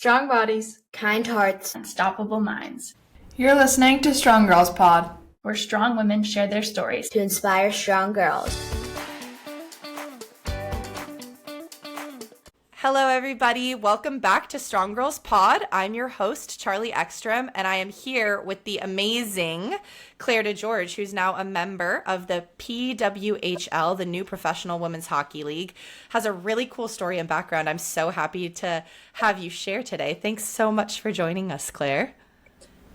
Strong bodies, kind hearts, unstoppable minds. You're listening to Strong Girls Pod, where strong women share their stories to inspire strong girls. Hello, everybody. Welcome back to Strong Girls Pod. I'm your host, Charlie Ekstrom, and I am here with the amazing Clair DeGeorge, who's now a member of the PWHL, the new Professional Women's Hockey League. Has a really cool story and background. I'm so happy to have you share today. Thanks so much for joining us, Clair.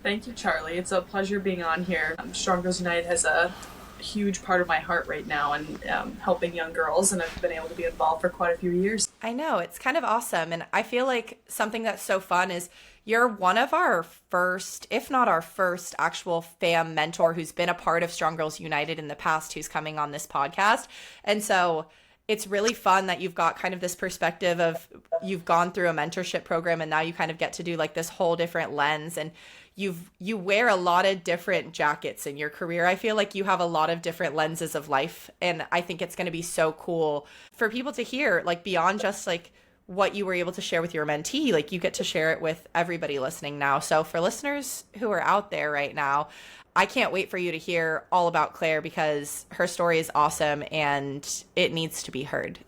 Thank you, Charlie. It's a pleasure being on here. Strong Girls United has a huge part of my heart right now and helping young girls, and I've been able to be involved for quite a few years. I know, it's kind of awesome, and I feel like something that's so fun is you're one of our first, if not our first, actual fam mentor who's been a part of Strong Girls United in the past who's coming on this podcast. And so it's really fun that you've got kind of this perspective of you've gone through a mentorship program and now you kind of get to do like this whole different lens, and you wear a lot of different jackets in your career. I feel like you have a lot of different lenses of life, and I think it's going to be so cool for people to hear, like beyond just like what you were able to share with your mentee, like you get to share it with everybody listening now. So for listeners who are out there right now, I can't wait for you to hear all about Clair because her story is awesome and it needs to be heard.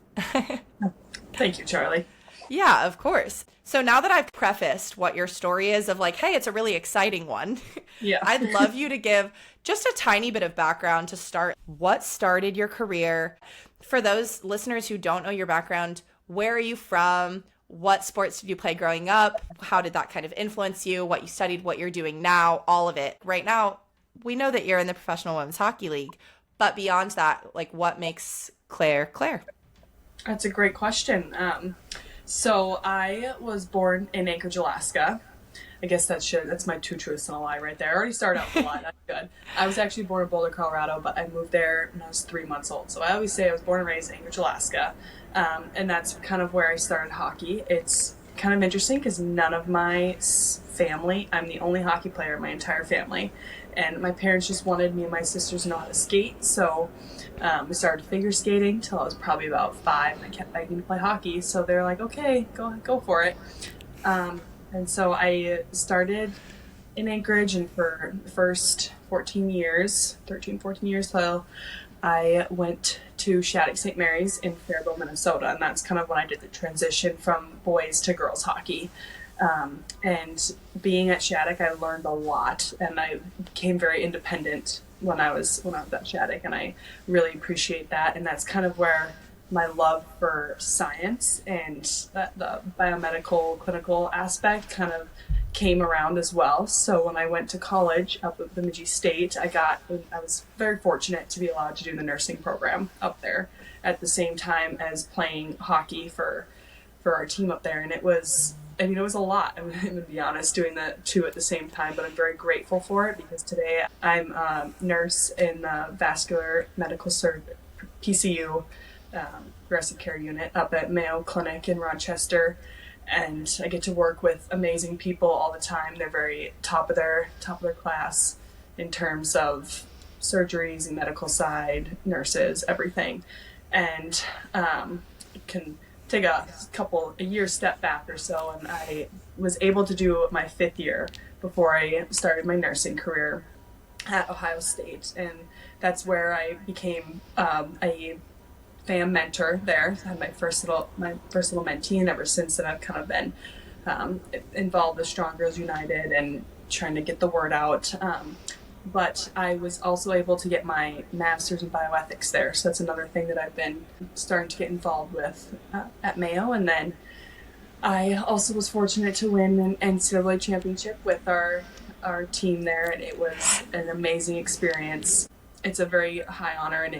Thank you, Charlie. Yeah, of course. So now that I've prefaced what your story is of like, hey, it's a really exciting one. Yeah. I'd love you to give just a tiny bit of background to start. What started your career? For those listeners who don't know your background, where are you from? What sports did you play growing up? How did that kind of influence you? What you studied, what you're doing now, all of it. Right now, we know that you're in the Professional Women's Hockey League, but beyond that, like what makes Clair Clair? That's a great question. So I was born in Anchorage, Alaska. I guess that's my two truths and a lie right there. I already started out with a lie. That's good. I was actually born in Boulder, Colorado, but I moved there when I was 3 months old. So I always say I was born and raised in Anchorage, Alaska. And that's kind of where I started hockey. It's kind of interesting because none of my family, I'm the only hockey player in my entire family. And my parents just wanted me and my sisters to know how to skate. So we started figure skating till I was probably about 5, and I kept begging to play hockey. So they're like, okay, go for it. And so I started in Anchorage, and for the first 13, 14 years, so I went to Shattuck St. Mary's in Faribault, Minnesota, and that's kind of when I did the transition from boys to girls hockey. And being at Shattuck, I learned a lot, and I became very independent when I was at Shattuck, and I really appreciate that. And that's kind of where my love for science and the biomedical clinical aspect kind of came around as well. So when I went to college up at Bemidji State, I was very fortunate to be allowed to do the nursing program up there at the same time as playing hockey for our team up there. And it was a lot. I'm going to be honest, doing the two at the same time, but I'm very grateful for it because today I'm a nurse in the vascular medical PCU progressive care unit up at Mayo Clinic in Rochester. And I get to work with amazing people all the time. They're very top of their class in terms of surgeries and medical side, nurses, everything. And can take a year step back or so, and I was able to do my 5th year before I started my nursing career at Ohio State, and that's where I became a fam mentor there. I had my first little mentee, and ever since then I've kind of been involved with Strong Girls United and trying to get the word out. But I was also able to get my master's in bioethics there. So that's another thing that I've been starting to get involved with at Mayo. And then I also was fortunate to win an NCAA championship with our team there. And it was an amazing experience. It's a very high honor, and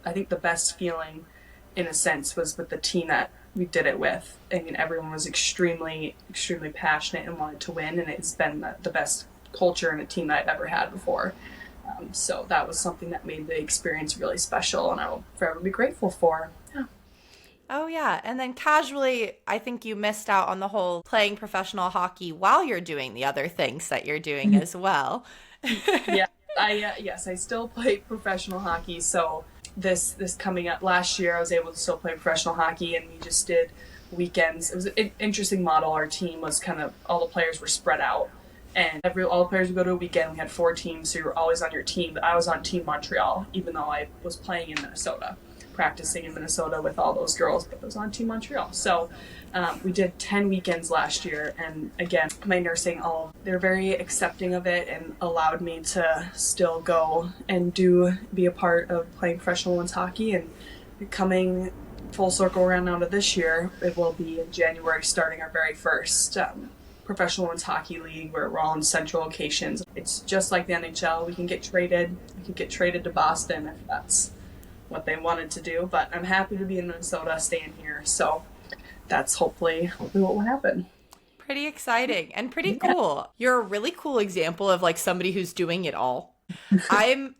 I think the best feeling in a sense was with the team that we did it with. I mean, everyone was extremely, extremely passionate and wanted to win. And it's been the best culture in a team that I've ever had before. So that was something that made the experience really special, and I will forever be grateful for. Yeah. Oh, yeah. And then casually, I think you missed out on the whole playing professional hockey while you're doing the other things that you're doing as well. Yeah. I still play professional hockey. So this coming up last year, I was able to still play professional hockey, and we just did weekends. It was an interesting model. Our team was kind of, all the players were spread out, and all the players would go to a weekend. We had 4 teams, so you were always on your team. But I was on Team Montreal, even though I was playing in Minnesota, practicing in Minnesota with all those girls, but I was on Team Montreal. So we did 10 weekends last year, and again, my nursing, they're very accepting of it and allowed me to still go and be a part of playing professional women's hockey. And coming full circle around now to this year, it will be in January starting our very first professional women's hockey league, where we're all in central locations. It's just like the NHL. We can get traded. We could get traded to Boston if that's what they wanted to do. But I'm happy to be in Minnesota, staying here. So that's hopefully what will happen. Pretty exciting and pretty cool. You're a really cool example of like somebody who's doing it all. I'm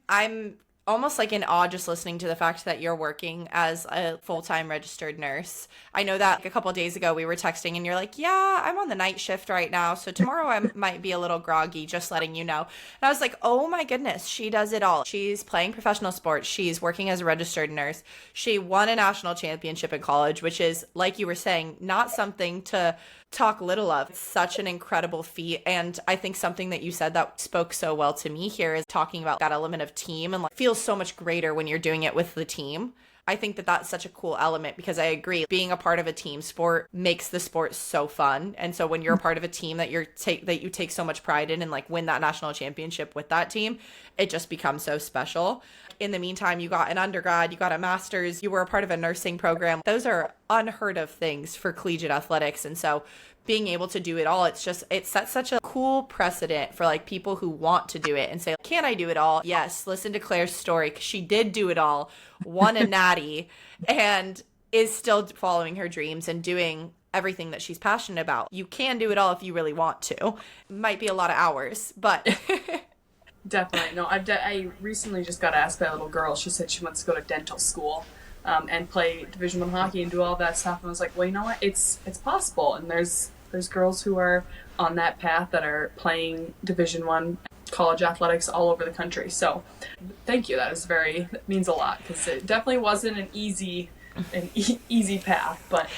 almost like in awe just listening to the fact that you're working as a full-time registered nurse. I know that a couple of days ago we were texting and you're like, yeah, I'm on the night shift right now, so tomorrow I might be a little groggy, just letting you know. And I was like, oh my goodness, she does it all. She's playing professional sports. She's working as a registered nurse. She won a national championship in college, which is, like you were saying, not something to talk little of. It's such an incredible feat. And I think something that you said that spoke so well to me here is talking about that element of team, and like feels so much greater when you're doing it with the team. I think that that's such a cool element, because I agree, being a part of a team sport makes the sport so fun. And so when you're a part of a team that you take so much pride in and like win that national championship with that team, it just becomes so special. In the meantime, you got an undergrad, you got a master's, you were a part of a nursing program. Those are unheard of things for collegiate athletics. And so being able to do it all, it sets such a cool precedent for like people who want to do it and say, can I do it all? Yes. Listen to Claire's story, because she did do it all, won a natty, and is still following her dreams and doing everything that she's passionate about. You can do it all if you really want to. Might be a lot of hours, but Definitely. No, I recently just got asked by a little girl. She said she wants to go to dental school and play Division I hockey and do all that stuff. And I was like, well, you know what? It's possible. And there's girls who are on that path that are playing Division I college athletics all over the country. So thank you. That means a lot, because it definitely wasn't an easy path, but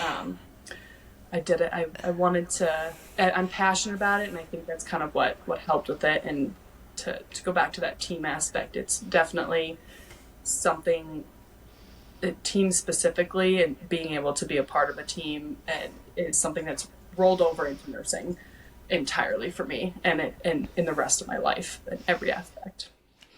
I did it. I wanted to, I'm passionate about it, and I think that's kind of what helped with it. And to go back to that team aspect, it's definitely something, team specifically, and being able to be a part of a team, and is something that's rolled over into nursing entirely for me, and in the rest of my life in every aspect.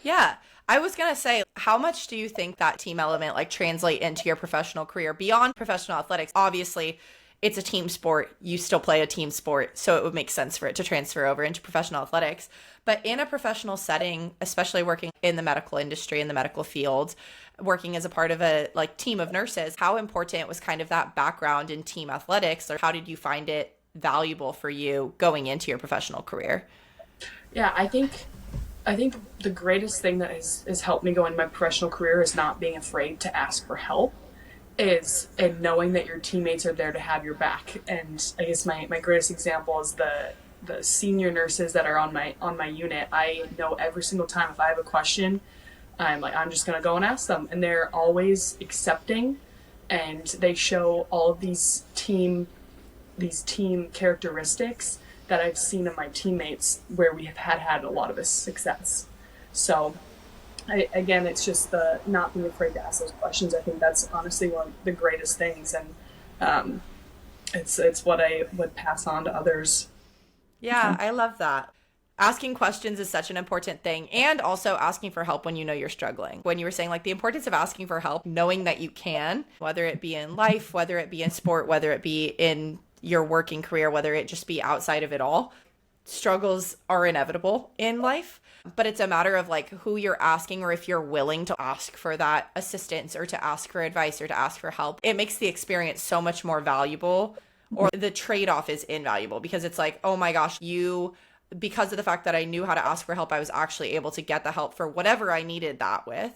yeah. I was going to say, how much do you think that team element like translate into your professional career beyond professional athletics? Obviously, it's a team sport. You still play a team sport, so it would make sense for it to transfer over into professional athletics. But in a professional setting, especially working in the medical industry, in the medical field, working as a part of a like team of nurses, how important was kind of that background in team athletics, or how did you find it valuable for you going into your professional career? Yeah, I think the greatest thing that has helped me go in my professional career is not being afraid to ask for help, and knowing that your teammates are there to have your back. And I guess my greatest example is the senior nurses that are on my unit. I know every single time if I have a question, I'm just gonna go and ask them, and they're always accepting, and they show all of these team characteristics that I've seen in my teammates where we have had a lot of this success. So again, it's just the not being afraid to ask those questions. I think that's honestly one of the greatest things, and it's what I would pass on to others. Yeah, I love that. Asking questions is such an important thing, and also asking for help when you know you're struggling. When you were saying like the importance of asking for help, knowing that you can, whether it be in life, whether it be in sport, whether it be in your working career, whether it just be outside of it all, struggles are inevitable in life. But it's a matter of like who you're asking, or if you're willing to ask for that assistance, or to ask for advice, or to ask for help. It makes the experience so much more valuable, or the trade-off is invaluable, because it's like, oh my gosh, because of the fact that I knew how to ask for help, I was actually able to get the help for whatever I needed that with.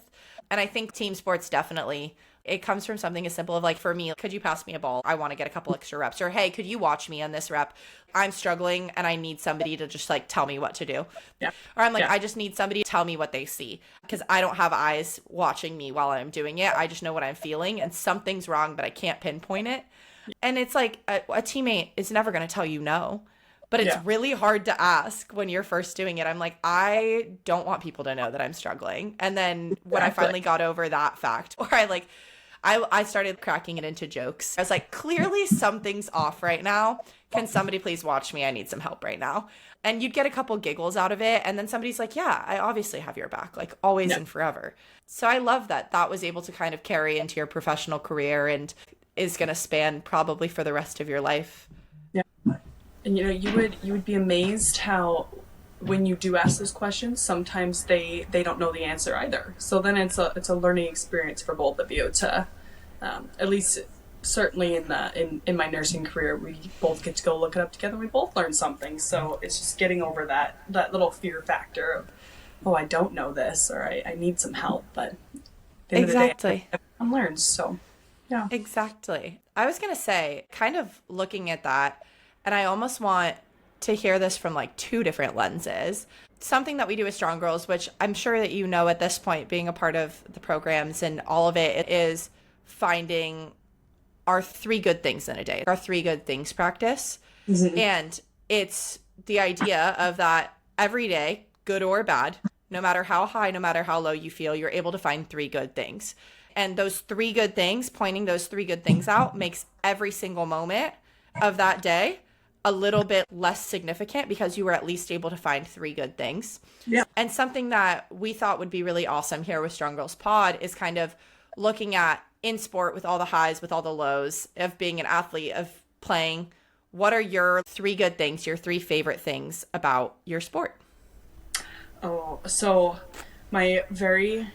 And I think team sports definitely, it comes from something as simple of like, for me, could you pass me a ball? I want to get a couple extra reps. Or, hey, could you watch me on this rep? I'm struggling and I need somebody to just like tell me what to do. Yeah. Or I'm like, Yeah. I just need somebody to tell me what they see, because I don't have eyes watching me while I'm doing it. I just know what I'm feeling, and something's wrong, but I can't pinpoint it. And it's like a teammate is never going to tell you no, but it's Yeah. really hard to ask when you're first doing it. I'm like, I don't want people to know that I'm struggling. And then when I finally got over that fact, or I started cracking it into jokes. I was like, clearly something's off right now. Can somebody please watch me? I need some help right now. And you'd get a couple giggles out of it. And then somebody's like, yeah, I obviously have your back, like always and forever. So I love that was able to kind of carry into your professional career and is going to span probably for the rest of your life. Yeah. And you would be amazed how when you do ask those questions, sometimes they don't know the answer either. So then it's a learning experience for both of you to at least certainly in my nursing career, we both get to go look it up together. We both learn something. So it's just getting over that little fear factor of, oh, I don't know this, or I need some help. But at the end of the day, everyone learns. So yeah. Exactly. I was going to say, kind of looking at that, and I almost want to hear this from like two different lenses. Something that we do with Strong Girls, which I'm sure that you know at this point, being a part of the programs and all of it, is finding our 3 good things in a day, our 3 good things practice. Mm-hmm. And it's the idea of that every day, good or bad, no matter how high, no matter how low you feel, you're able to find 3 good things. And those 3 good things, pointing those 3 good things out, makes every single moment of that day a little bit less significant because you were at least able to find 3 good things. Yeah. And something that we thought would be really awesome here with Strong Girls Pod is kind of looking at, in sport, with all the highs, with all the lows of being an athlete, of playing, what are your 3 good things, your 3 favorite things about your sport? Oh, so my very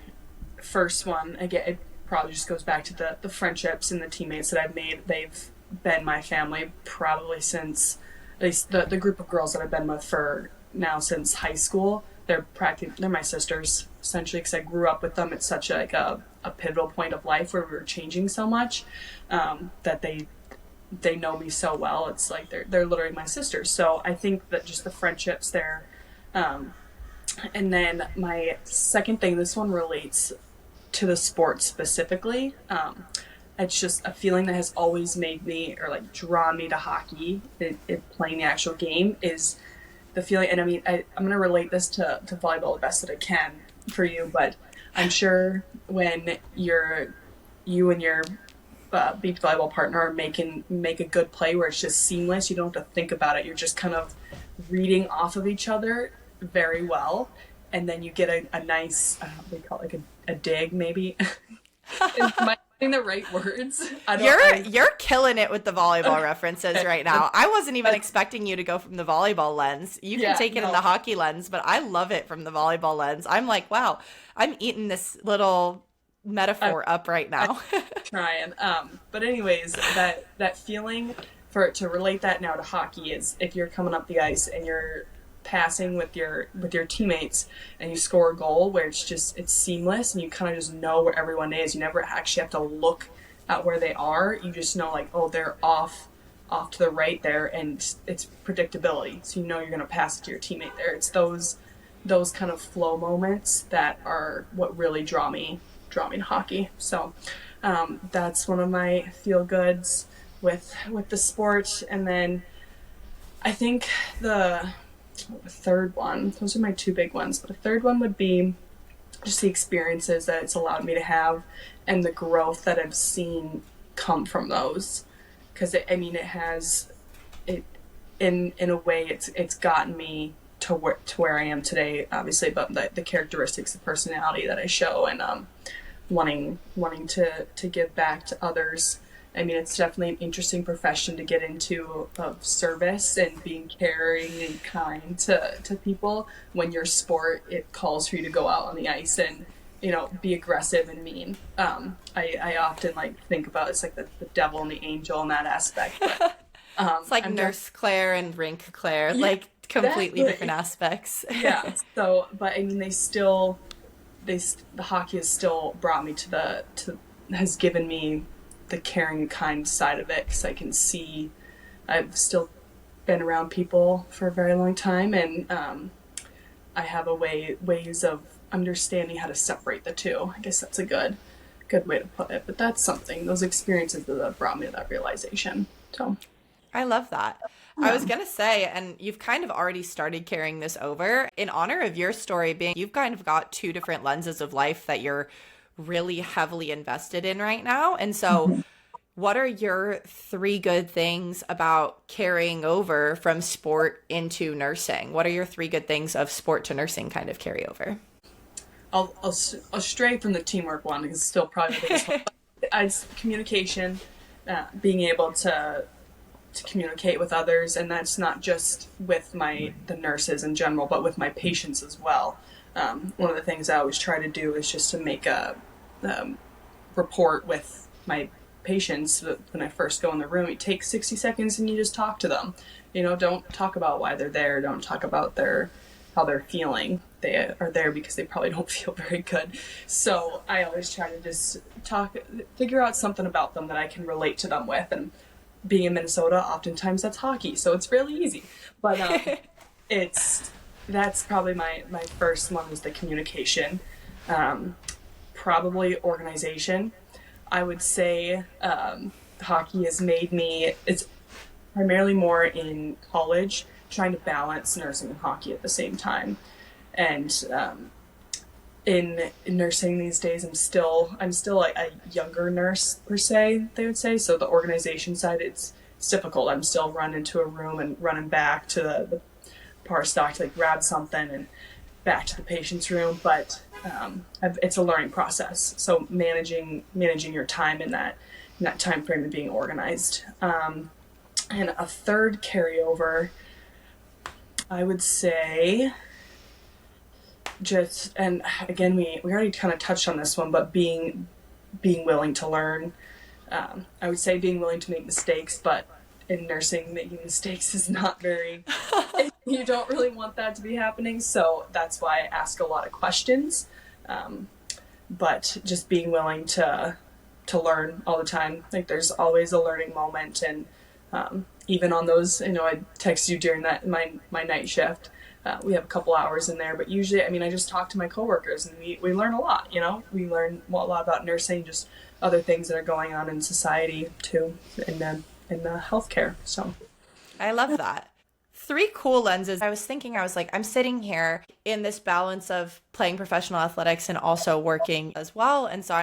first one, again, it probably just goes back to the friendships and the teammates that I've made. They've been my family probably since, at least the group of girls that I've been with for now since high school. They're my sisters, essentially, because I grew up with them. It's such a pivotal point of life where we were changing so much that they know me so well. It's like they're literally my sisters. So I think that just the friendships there. And then my second thing, this one relates to the sport specifically. It's just a feeling that has always made me, or like drawn me to hockey, playing the actual game, is the feeling. And I mean, I'm going to relate this to volleyball the best that I can for you, but I'm sure when you and your beach volleyball partner make a good play where it's just seamless, you don't have to think about it. You're just kind of reading off of each other very well, and then you get a nice, I don't know what they call it, like a dig maybe. Am I saying the right words? You're killing it with the volleyball references right now. I wasn't even expecting you to go from the volleyball lens. You can take it in the hockey lens, but I love it from the volleyball lens. I'm like, wow, I'm eating this little metaphor up right now. Trying. But anyways, that feeling, to relate that now to hockey, is if you're coming up the ice and you're passing with your teammates and you score a goal where it's seamless and you kind of just know where everyone is. You never actually have to look at where they are. You just know, like, oh, they're off to the right there, and it's predictability. So you know you're going to pass it to your teammate there. It's those kind of flow moments that are what really draw me to hockey. So that's one of my feel goods with the sport. And then I think the third one, those are my 2 big ones, but a third one would be just the experiences that it's allowed me to have and the growth that I've seen come from those. Because it has it in a way it's gotten me to where I am today, obviously, but the characteristics of personality that I show, and wanting to give back to others. I mean, it's definitely an interesting profession to get into, of service and being caring and kind to people, when your sport, it calls for you to go out on the ice and, be aggressive and mean. I often think about it's like the devil and the angel in that aspect. But, it's like Nurse Claire and Rink Claire, completely different aspects. Yeah. So, but I mean, the hockey has still brought me has given me the caring, kind side of it, because I can see I've still been around people for a very long time, and I have ways of understanding how to separate the two. I guess that's a good good way to put it. But that's something, those experiences that brought me to that realization. So I love that. I was going to say, and you've kind of already started carrying this over, in honor of your story being, you've kind of got two different lenses of life that you're really heavily invested in right now. And so what are your three good things about carrying over from sport into nursing? What are your three good things of sport to nursing kind of carryover? I'll stray from the teamwork one because it's still probably the biggest one. It's communication, being able to communicate with others, and that's not just with the nurses in general, but with my patients as well. One of the things I always try to do is just to make a report with my patients when I first go in the room. You take 60 seconds and you just talk to them. Don't talk about why they're there. Don't talk about how they're feeling. They are there because they probably don't feel very good. So I always try to just figure out something about them that I can relate to them with. And being in Minnesota, oftentimes that's hockey, so it's really easy. But that's probably my first one, was the communication. Probably organization. I would say hockey has made me, it's primarily more in college, trying to balance nursing and hockey at the same time. And in nursing these days, I'm still like a younger nurse per se, they would say. So the organization side, it's difficult. I'm still running to a room and running back to the par stock to grab something and back to the patient's room. But it's a learning process. So managing your time in that time frame and being organized. And a third carryover, I would say, and again, we already kind of touched on this one, but being willing to learn. I would say being willing to make mistakes, but in nursing, making mistakes is not very, you don't really want that to be happening. So that's why I ask a lot of questions. But just being willing to learn all the time. There's always a learning moment. And even on those, I text you during my night shift. We have a couple hours in there, but usually, I just talk to my coworkers and we learn a lot, we learn a lot about nursing, just other things that are going on in society too, in the healthcare. So I love that. Three cool lenses. I was thinking, I'm sitting here in this balance of playing professional athletics and also working as well. And so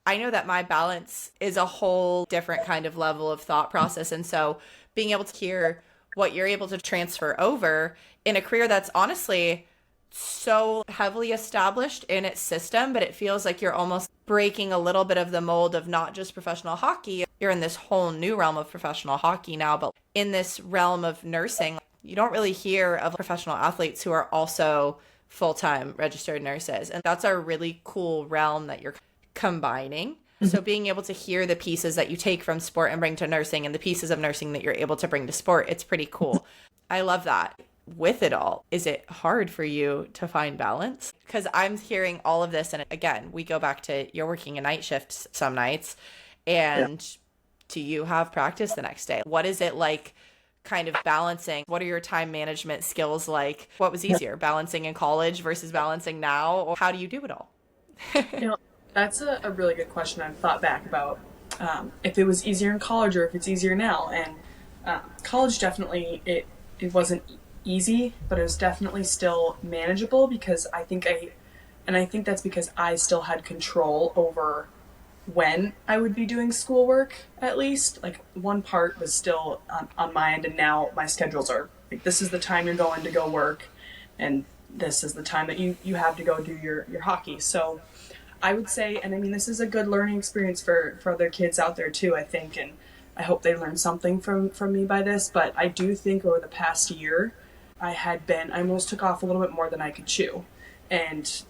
I know that my balance is a whole different kind of level of thought process. And so being able to hear what you're able to transfer over in a career that's honestly so heavily established in its system, but it feels like you're almost breaking a little bit of the mold of not just professional hockey. You're in this whole new realm of professional hockey now, but in this realm of nursing, you don't really hear of professional athletes who are also full-time registered nurses. And that's a really cool realm that you're combining. So being able to hear the pieces that you take from sport and bring to nursing and the pieces of nursing that you're able to bring to sport, it's pretty cool. I love that. With it all, is it hard for you to find balance? Because I'm hearing all of this, and again, we go back to you're working a night shift some nights, and do you have practice the next day? What is it like kind of balancing? What are your time management skills like? What was easier, balancing in college versus balancing now? Or how do you do it all? That's a really good question. I've thought back about if it was easier in college or if it's easier now. And college, definitely, it wasn't easy, but it was definitely still manageable because I think that's because I still had control over when I would be doing schoolwork, at least. One part was still on my end, and now my schedules are this is the time you're going to go work, and this is the time that you have to go do your hockey. So I would say, and this is a good learning experience for other kids out there too, I think, and I hope they learn something from me by this, but I do think over the past year, I almost took off a little bit more than I could chew. And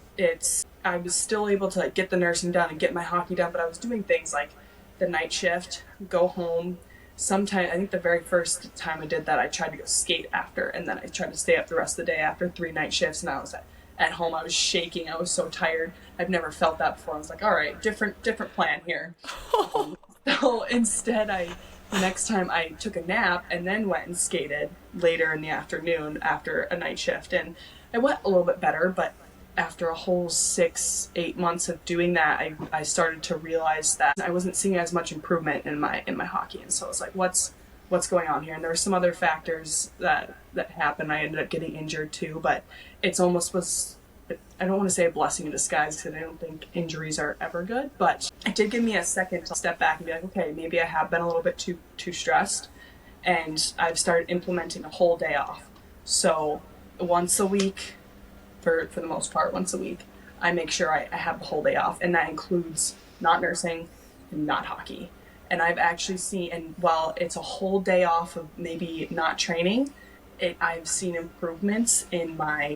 I was still able to get the nursing done and get my hockey done, but I was doing things like the night shift, go home. Sometimes, I think the very first time I did that, I tried to go skate after, and then I tried to stay up the rest of the day after 3 night shifts, and I was at home, I was shaking, I was so tired. I've never felt that before. I was like, all right, different plan here. So instead, next time I took a nap and then went and skated later in the afternoon after a night shift, and I went a little bit better, but after a whole 6-8 months of doing that, I started to realize that I wasn't seeing as much improvement in my hockey. And so I was like, what's going on here? And there were some other factors that happened. I ended up getting injured too, but it's almost was, I don't want to say a blessing in disguise because I don't think injuries are ever good, but it did give me a second to step back and be like, okay, maybe I have been a little bit too stressed, and I've started implementing a whole day off. So once a week, for the most part, once a week, I make sure I have the whole day off, and that includes not nursing and not hockey. And I've actually seen, and while it's a whole day off of maybe not training, I've seen improvements in my,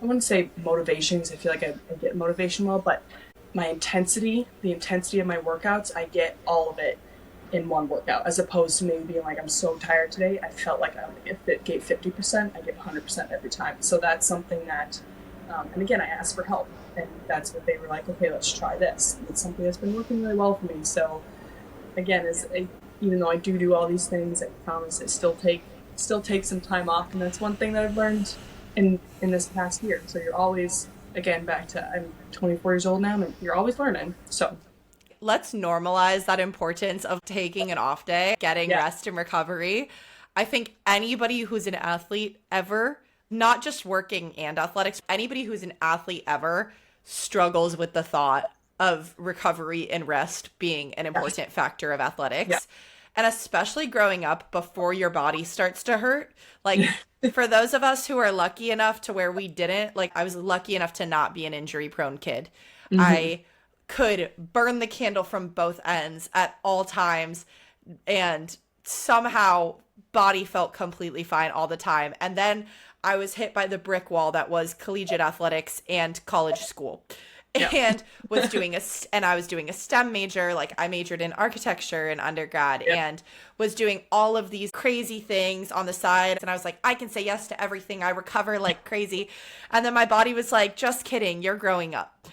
I wouldn't say motivation because I feel like I get motivation well, but my intensity, the intensity of my workouts, I get all of it in one workout, as opposed to maybe being like, I'm so tired today. I felt like I only gave 50%, I get 100% every time. So that's something that, and again, I asked for help, and that's what they were like, okay, let's try this. It's something that's been working really well for me. So again, even though I do all these things, I promise I still take some time off, and that's one thing that I've learned in this past year. So you're always, again, back to, I'm 24 years old now, and you're always learning. So let's normalize that importance of taking an off day, getting rest and recovery. I think anybody who's an athlete ever, not just working and athletics, anybody who's an athlete ever struggles with the thought of recovery and rest being an important factor of athletics. Yeah. And especially growing up before your body starts to hurt. Like for those of us who are lucky enough to where we didn't, like I was lucky enough to not be an injury prone kid. Mm-hmm. I could burn the candle from both ends at all times, and somehow body felt completely fine all the time. And then I was hit by the brick wall that was collegiate athletics and college school. Yep. And I was doing a STEM major. Like I majored in architecture in undergrad. Yep. And was doing all of these crazy things on the side. And I was like, I can say yes to everything. I recover like crazy. And then my body was like, just kidding. You're growing up.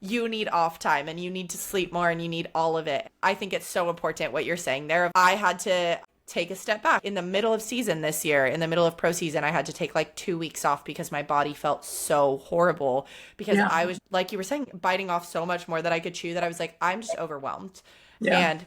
You need off time and you need to sleep more and you need all of it. I think it's so important what you're saying there. I had to take a step back in the middle of season this year. In the middle of pro season, I had to take like 2 weeks off because my body felt so horrible because I was, like you were saying, biting off so much more that I could chew that I was like, I'm just overwhelmed and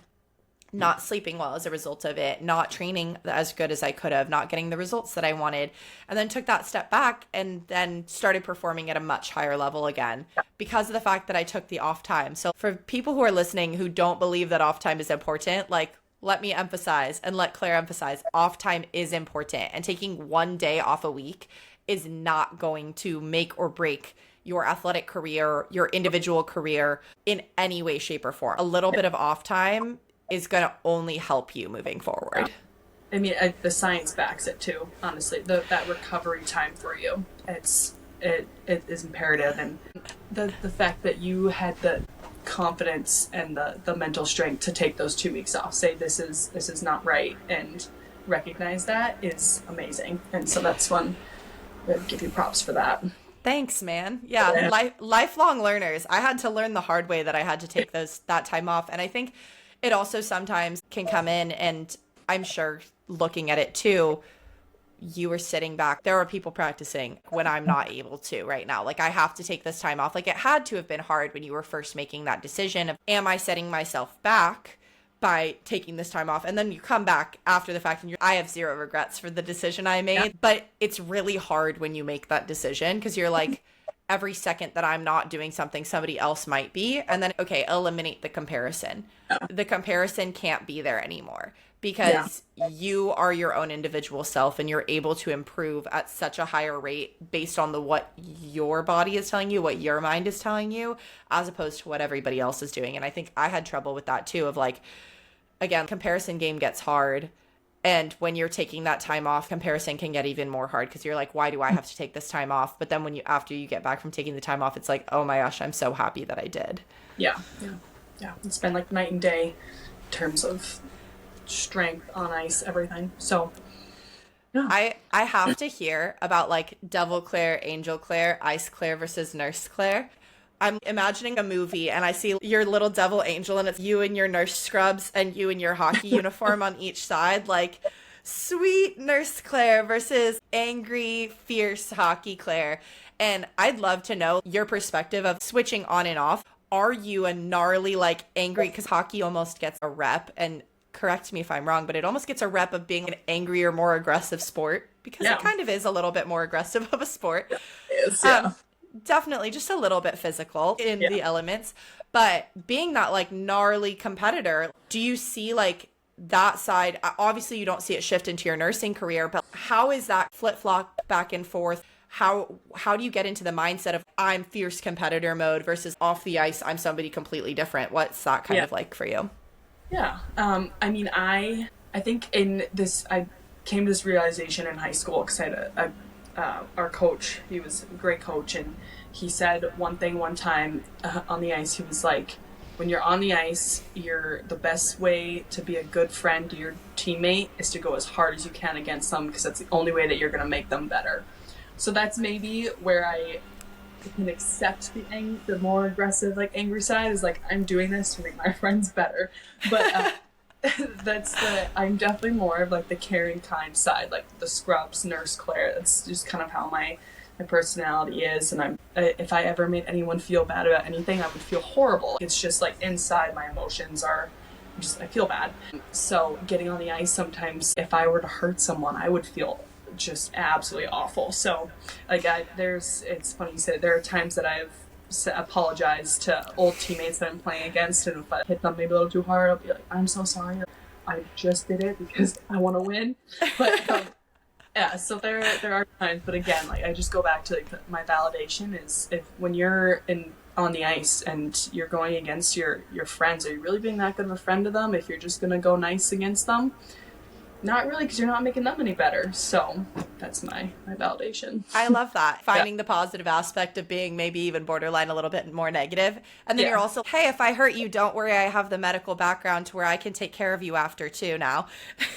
not sleeping well as a result of it, not training as good as I could have, not getting the results that I wanted, and then took that step back and then started performing at a much higher level again because of the fact that I took the off time. So for people who are listening who don't believe that off time is important, like, let me emphasize and let Claire emphasize, off time is important, and taking one day off a week is not going to make or break your athletic career, your individual career in any way, shape, or form. A little bit of off time is going to only help you moving forward. I mean, the science backs it too, honestly. That recovery time for you, it is imperative. And the fact that you had the confidence and the mental strength to take those 2 weeks off, say this is not right, and recognize that is amazing. And so that's one, I'd give you props for that. Thanks, man. Yeah. Lifelong learners. I had to learn the hard way that I had to take that time off. And I think it also sometimes can come in, and I'm sure looking at it too, you were sitting back. There are people practicing when I'm not able to right now. Like I have to take this time off. Like it had to have been hard when you were first making that decision of, am I setting myself back by taking this time off? And then you come back after the fact and I have zero regrets for the decision I made. But it's really hard when you make that decision because you're like, every second that I'm not doing something, somebody else might be. And then, okay, eliminate the comparison. The comparison can't be there anymore because you are your own individual self and you're able to improve at such a higher rate based on what your body is telling you, what your mind is telling you, as opposed to what everybody else is doing. And I think I had trouble with that too, of like, again, comparison game gets hard. And when you're taking that time off, comparison can get even more hard because you're like, why do I have to take this time off? But then after you get back from taking the time off, it's like, oh my gosh, I'm so happy that I did. Yeah. It's been like night and day in terms of strength on ice, everything. So I have to hear about like Devil Claire, Angel Claire, Ice Claire versus Nurse Claire. I'm imagining a movie and I see your little devil angel and it's you in your nurse scrubs and you in your hockey uniform on each side. Like, sweet nurse Claire versus angry, fierce hockey Claire. And I'd love to know your perspective of switching on and off. Are you a gnarly, like angry, because hockey almost gets a rep, and correct me if I'm wrong, but it almost gets a rep of being an angrier, more aggressive sport, because it kind of is a little bit more aggressive of a sport. It is, yeah. Definitely just a little bit physical in the elements, but being that like gnarly competitor, do you see like that side? Obviously you don't see it shift into your nursing career, but how is that flip-flop back and forth? How do you get into the mindset of I'm fierce competitor mode versus off the ice I'm somebody completely different? What's that kind of like for you? Yeah. I mean, I think in this, I came to this realization in high school because I had our coach, he was a great coach, and he said one thing one time on the ice. He was like, when you're on the ice, the best way to be a good friend to your teammate is to go as hard as you can against them, because that's the only way that you're going to make them better. So that's maybe where I can accept the more aggressive, like angry side, is like, I'm doing this to make my friends better. But I'm definitely more of like the caring, kind side, like the scrubs, nurse Claire. That's just kind of how my personality is. And if I ever made anyone feel bad about anything, I would feel horrible. It's just like inside, my emotions are I feel bad. So getting on the ice, sometimes if I were to hurt someone, I would feel just absolutely awful. So like it's funny you said, there are times that I've apologized to old teammates that I'm playing against, and if I hit them maybe a little too hard, I'll be like, I'm so sorry, I just did it because I want to win. But yeah, so there are times, but again, like I just go back to like my validation is when you're on the ice and you're going against your friends, are you really being that good of a friend to them if you're just gonna go nice against them? Not really, because you're not making them any better. So that's my validation. I love that. Finding the positive aspect of being maybe even borderline a little bit more negative. And then you're also, hey, if I hurt you, don't worry, I have the medical background to where I can take care of you after too now.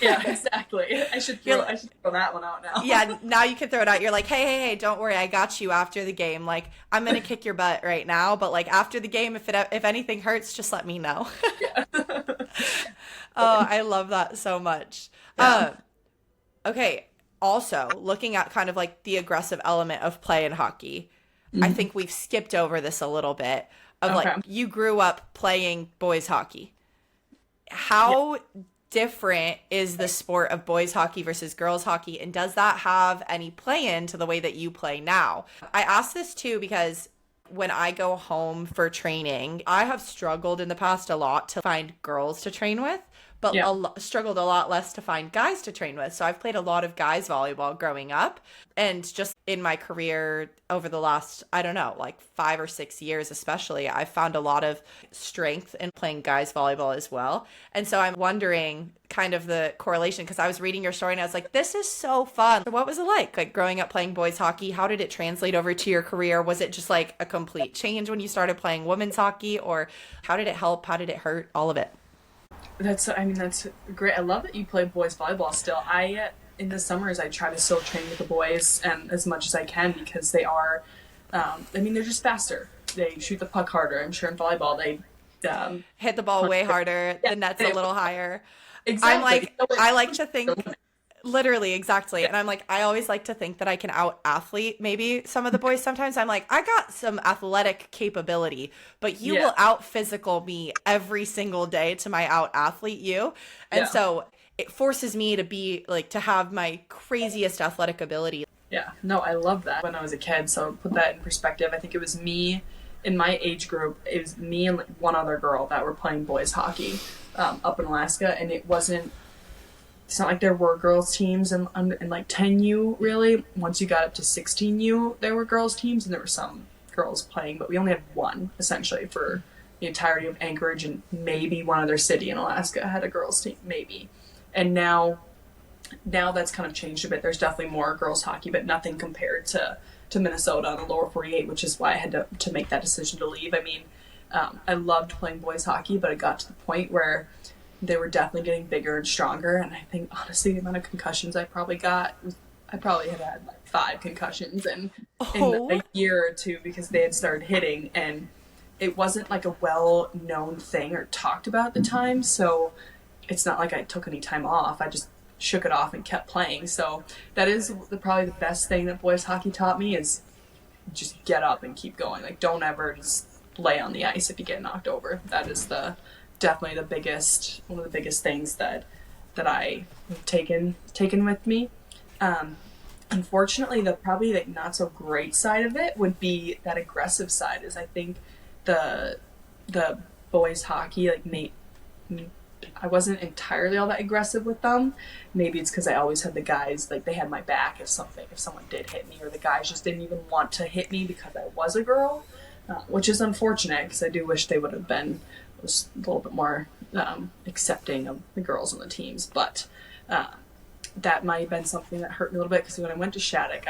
Yeah, exactly. I should throw that one out now. Yeah, now you can throw it out. You're like, hey, don't worry, I got you after the game. Like, I'm going to kick your butt right now, but like after the game, if anything hurts, just let me know. Yeah. Oh, I love that so much. Yeah. Okay. Also, looking at kind of like the aggressive element of play in hockey, I think we've skipped over this a little bit of like, you grew up playing boys hockey. How different is the sport of boys hockey versus girls hockey? And does that have any play into the way that you play now? I ask this too, because when I go home for training, I have struggled in the past a lot to find girls to train with, but struggled a lot less to find guys to train with. So I've played a lot of guys volleyball growing up, and just in my career over the last, I don't know, like 5 or 6 years especially, I've found a lot of strength in playing guys volleyball as well. And so I'm wondering kind of the correlation, because I was reading your story and I was like, this is so fun. What was it like growing up playing boys hockey? How did it translate over to your career? Was it just like a complete change when you started playing women's hockey, or how did it help? How did it hurt? All of it. That's great. I love that you play boys volleyball still. In the summers, I try to still train with the boys and as much as I can, because they are, they're just faster. They shoot the puck harder. I'm sure in volleyball they hit the ball way harder. The net's a little higher. Exactly. I like to think, literally, exactly. And I'm like, I always like to think that I can out athlete maybe some of the boys. Sometimes I'm like, I got some athletic capability, but you will out physical me every single day to my out athlete you. And so it forces me to be like, to have my craziest athletic ability. Yeah, no, I love that when I was a kid. So put that in perspective. I think it was me in my age group. It was me and one other girl that were playing boys hockey up in Alaska. And it's not like there were girls teams in like 10U really. Once you got up to 16U, there were girls teams, and there were some girls playing, but we only had one essentially for the entirety of Anchorage, and maybe one other city in Alaska had a girls team, maybe. And now that's kind of changed a bit. There's definitely more girls hockey, but nothing compared to Minnesota on the lower 48, which is why I had to make that decision to leave. I mean, I loved playing boys hockey, but it got to the point where they were definitely getting bigger and stronger. And I think, honestly, the amount of concussions I probably had like 5 concussions in a year or two, because they had started hitting, and it wasn't like a well-known thing or talked about at the time. So it's not like I took any time off. I just shook it off and kept playing. So that is probably the best thing that boys hockey taught me, is just get up and keep going. Like, don't ever just lay on the ice if you get knocked over. That is definitely one of the biggest things that I have taken with me. Unfortunately, probably the not so great side of it would be that aggressive side. Is I think the boys hockey, like, I wasn't entirely all that aggressive with them. Maybe it's because I always had the guys, like, they had my back if someone did hit me, or the guys just didn't even want to hit me because I was a girl, which is unfortunate because I do wish they would have been a little bit more accepting of the girls on the teams. But that might have been something that hurt me a little bit, because when I went to Shattuck,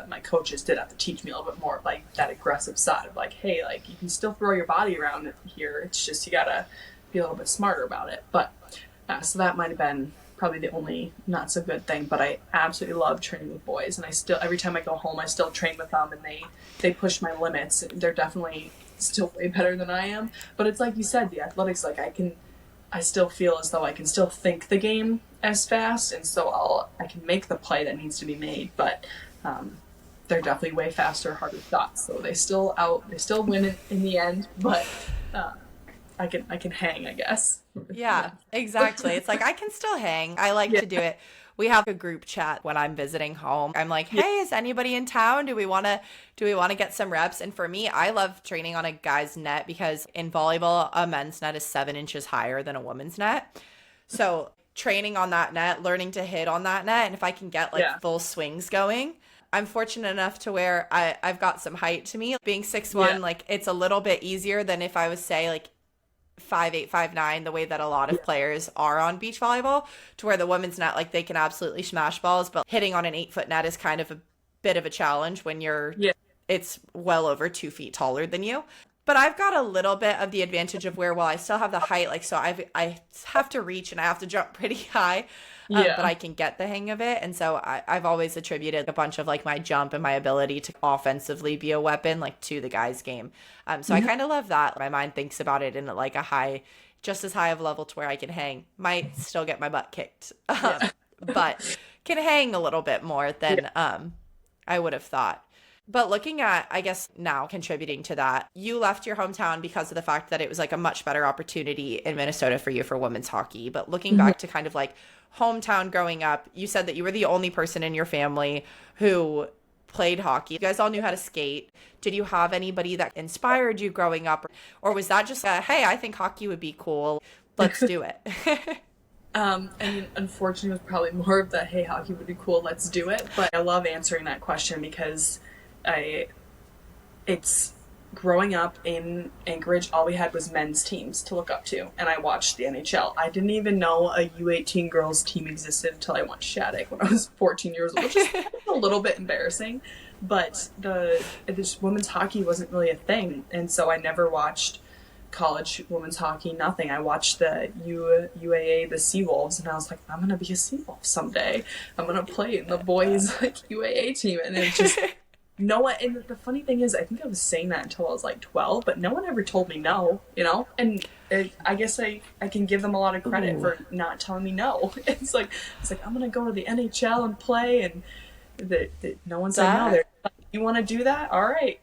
my coaches did have to teach me a little bit more of, like, that aggressive side of, like, hey, like, you can still throw your body around here. It's just you gotta be a little bit smarter about it. But so that might have been probably the only not so good thing. But I absolutely love training with boys, and I still, every time I go home, I still train with them, and they push my limits. They're definitely still way better than I am. But it's like you said, the athletics, like, I still feel as though I can still think the game as fast, and so I can make the play that needs to be made. But they're definitely way faster, harder shots. So they still win in the end. But I can hang, I guess. Yeah, exactly. It's like, I can still hang. I like to do it. We have a group chat when I'm visiting home. I'm like, hey, is anybody in town? Do we want to get some reps? And for me, I love training on a guy's net, because in volleyball, a men's net is 7 inches higher than a woman's net. So training on that net, learning to hit on that net, and if I can get, like, full swings going. I'm fortunate enough to where I've got some height to me. Being 6'1", like, it's a little bit easier than if I was, say, like, 5'8", 5'9", the way that a lot of players are on beach volleyball, to where the women's net, like, they can absolutely smash balls, but hitting on an 8-foot net is kind of a bit of a challenge when it's well over 2 feet taller than you. But I've got a little bit of the advantage of where, while I still have the height, like, so I have to reach and I have to jump pretty high, but I can get the hang of it. And so I've always attributed a bunch of, like, my jump and my ability to offensively be a weapon, like, to the guys' game. So I kind of love that. My mind thinks about it in, like, just as high of a level to where I can hang. Might still get my butt kicked, but can hang a little bit more than I would have thought. But looking at, I guess, now contributing to that, you left your hometown because of the fact that it was, like, a much better opportunity in Minnesota for you for women's hockey. But looking back to kind of, like, hometown growing up, you said that you were the only person in your family who played hockey. You guys all knew how to skate. Did you have anybody that inspired you growing up? Or was that just hey, I think hockey would be cool. Let's do it. And unfortunately, it was probably more of the, hey, hockey would be cool, let's do it. But I love answering that question, because it's growing up in Anchorage, all we had was men's teams to look up to, and I watched the NHL. I didn't even know a U18 girls team existed until I went to Shattuck when I was 14 years old, which is a little bit embarrassing. But this women's hockey wasn't really a thing, and so I never watched college women's hockey, nothing. I watched the UAA, the Seawolves, and I was like, I'm gonna be a Seawolf someday. I'm gonna play in the boys, like, UAA team, and it just no one. And the funny thing is, I think I was saying that until I was like 12, but no one ever told me no, and I guess I can give them a lot of credit for not telling me no. It's like I'm gonna go to the NHL and play, and no one said no. They're like, you want to do that? All right.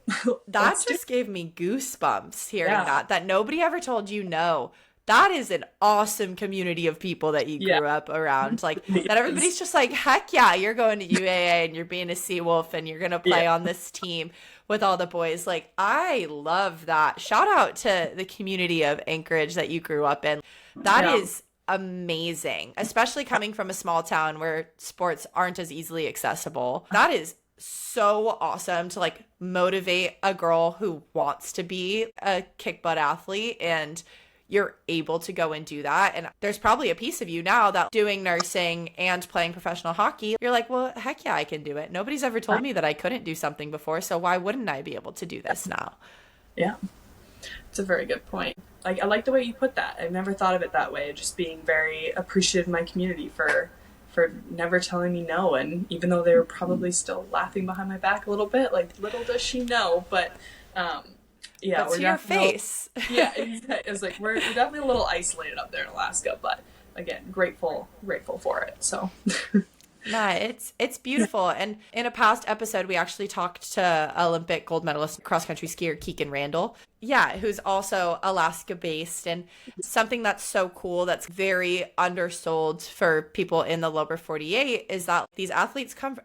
That just gave me goosebumps hearing that nobody ever told you no. That is an awesome community of people that you grew up around. Like, that everybody's just like, heck yeah, you're going to UAA and you're being a Seawolf and you're going to play on this team with all the boys. Like, I love that. Shout out to the community of Anchorage that you grew up in. That is amazing, especially coming from a small town where sports aren't as easily accessible. That is so awesome to, like, motivate a girl who wants to be a kick butt athlete, and you're able to go and do that. And there's probably a piece of you now that doing nursing and playing professional hockey, you're like, well, heck yeah, I can do it. Nobody's ever told me that I couldn't do something before, so why wouldn't I be able to do this now? Yeah, it's a very good point. Like, I like the way you put that. I've never thought of it that way, just being very appreciative of my community for never telling me no. And even though they were probably still laughing behind my back a little bit, like, little does she know, but yeah, we're to your face. Yeah, exactly. It's like we're definitely a little isolated up there in Alaska, but again, grateful for it. So Nah, it's beautiful. And in a past episode, we actually talked to Olympic gold medalist cross country skier Keegan Randall. Yeah, who's also Alaska based, and something that's so cool that's very undersold for people in the lower 48 is that these athletes come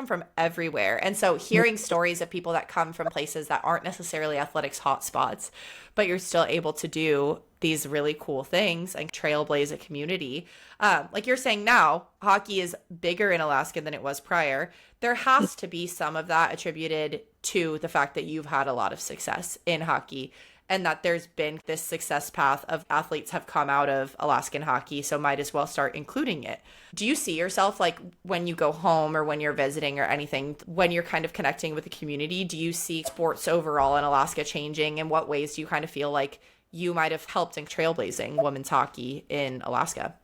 from everywhere. And so hearing stories of people that come from places that aren't necessarily athletics hotspots, but you're still able to do these really cool things and trailblaze a community. Like you're saying now, hockey is bigger in Alaska than it was prior. There has to be some of that attributed to the fact that you've had a lot of success in hockey and that there's been this success path of athletes have come out of Alaskan hockey, so might as well start including it. Do you see yourself, like, when you go home or when you're visiting or anything, when you're kind of connecting with the community, do you see sports overall in Alaska changing? In what ways do you kind of feel like you might have helped in trailblazing women's hockey in Alaska?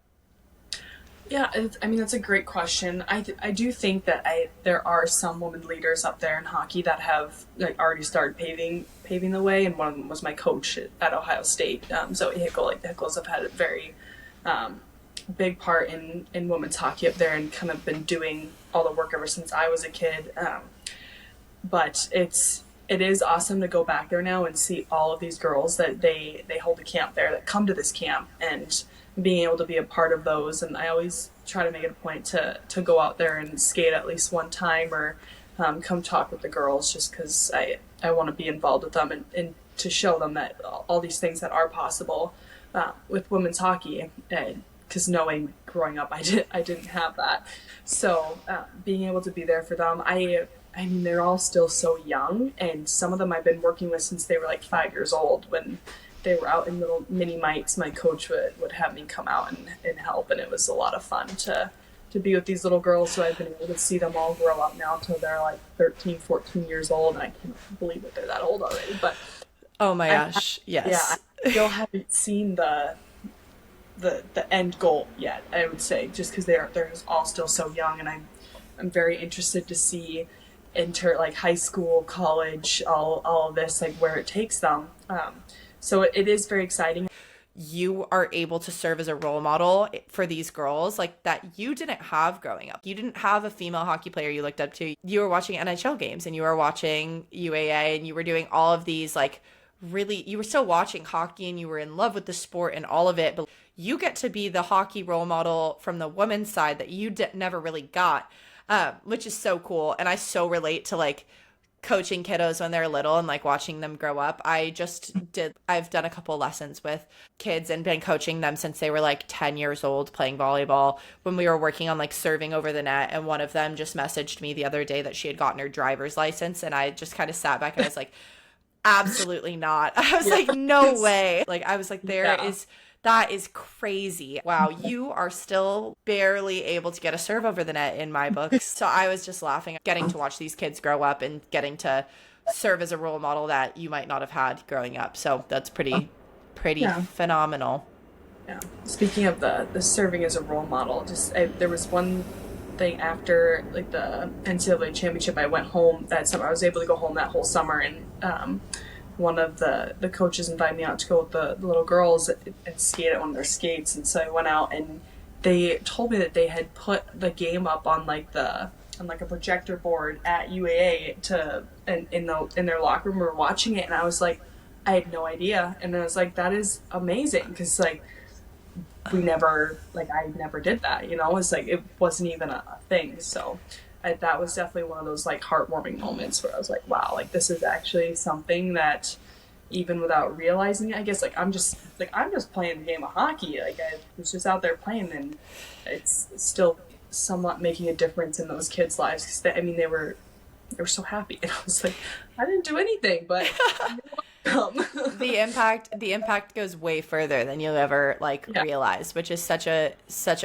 Yeah, I mean, that's a great question. I do think that there are some women leaders up there in hockey that have like already started paving the way, and one of them was my coach at Ohio State, Zoe Hickel. Like the Hickels have had a very big part in women's hockey up there, and kind of been doing all the work ever since I was a kid. But it is awesome to go back there now and see all of these girls that they hold a camp there, that come to this camp, and being able to be a part of those. And I always try to make it a point to go out there and skate at least one time, or come talk with the girls, just because I want to be involved with them and to show them that all these things that are possible with women's hockey. Because knowing growing up, I didn't have that. So being able to be there for them, I mean, they're all still so young, and some of them I've been working with since they were like 5 years old. When they were out in little mini mites, my coach would have me come out and help, and it was a lot of fun to be with these little girls. So I've been able to see them all grow up now until they're like 13, 14 years old, and I can't believe that they're that old already. But oh my gosh, yes. Yeah, I still haven't seen the end goal yet, I would say, just because they're all still so young, and I'm very interested to see enter like high school, college, all of this, like where it takes them. So it is very exciting. You are able to serve as a role model for these girls like that you didn't have growing up. You didn't have a female hockey player you looked up to. You were watching NHL games, and you were watching UAA, and you were doing all of these like really, you were still watching hockey, and you were in love with the sport and all of it. But you get to be the hockey role model from the women's side that you never really got, which is so cool. And I so relate to like coaching kiddos when they're little and like watching them grow up. I've done a couple lessons with kids and been coaching them since they were like 10 years old, playing volleyball, when we were working on like serving over the net. And one of them just messaged me the other day that she had gotten her driver's license, and I just kind of sat back and I was like, absolutely not. I was like, no way. Like, I was like, that is crazy. Wow, you are still barely able to get a serve over the net in my books. So I was just laughing, getting to watch these kids grow up and getting to serve as a role model that you might not have had growing up. So that's pretty phenomenal. Yeah. Speaking of the serving as a role model, there was one thing after like the NCAA championship, I went home that summer. I was able to go home that whole summer, and one of the coaches invited me out to go with the little girls and skate at one of their skates. And so I went out, and they told me that they had put the game up on a projector board at UAA in their locker room. We were watching it, and I was like, I had no idea. And I was like, that is amazing, because like I never did that, you know. It's like it wasn't even a thing. So that was definitely one of those like heartwarming moments where I was like, wow, like this is actually something that even without realizing it, I guess like I'm just playing the game of hockey. Like I was just out there playing, and it's still somewhat making a difference in those kids' lives, because they were so happy, and I was like, I didn't do anything, but the impact goes way further than you'll ever realize, which is such a